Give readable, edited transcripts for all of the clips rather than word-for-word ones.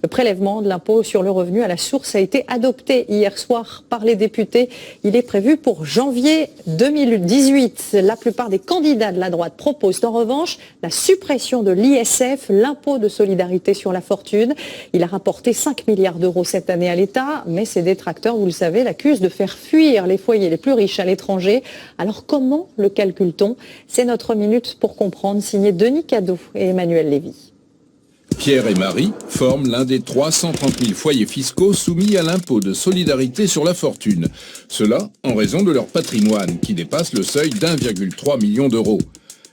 Le prélèvement de l'impôt sur le revenu à la source a été adopté hier soir par les députés. Il est prévu pour janvier 2018. La plupart des candidats de la droite proposent en revanche la suppression de l'ISF, l'impôt de solidarité sur la fortune. Il a rapporté 5 milliards d'euros cette année à l'État, mais ses détracteurs, vous le savez, l'accusent de faire fuir les foyers les plus riches à l'étranger. Alors comment le calcule-t-on? C'est notre minute pour comprendre, signé Denis Cadot et Emmanuel Lévy. Pierre et Marie forment l'un des 330 000 foyers fiscaux soumis à l'impôt de solidarité sur la fortune. Cela en raison de leur patrimoine qui dépasse le seuil d'1,3 million d'euros.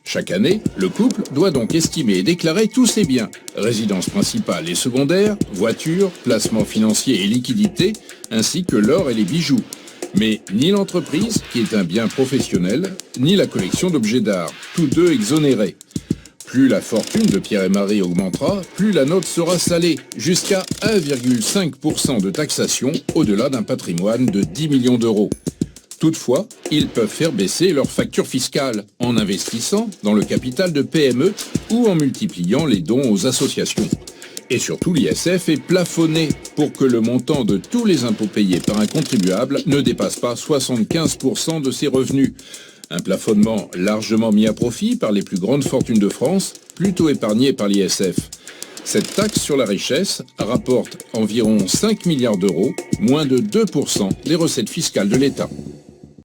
Chaque année, le couple doit donc estimer et déclarer tous ses biens, résidence principale et secondaire, voitures, placements financiers et liquidités, ainsi que l'or et les bijoux. Mais ni l'entreprise, qui est un bien professionnel, ni la collection d'objets d'art, tous deux exonérés. Plus la fortune de Pierre et Marie augmentera, plus la note sera salée, jusqu'à 1,5% de taxation au-delà d'un patrimoine de 10 millions d'euros. Toutefois, ils peuvent faire baisser leur facture fiscale en investissant dans le capital de PME ou en multipliant les dons aux associations. Et surtout, l'ISF est plafonné pour que le montant de tous les impôts payés par un contribuable ne dépasse pas 75% de ses revenus. Un plafonnement largement mis à profit par les plus grandes fortunes de France, plutôt épargnées par l'ISF. Cette taxe sur la richesse rapporte environ 5 milliards d'euros, moins de 2% des recettes fiscales de l'État.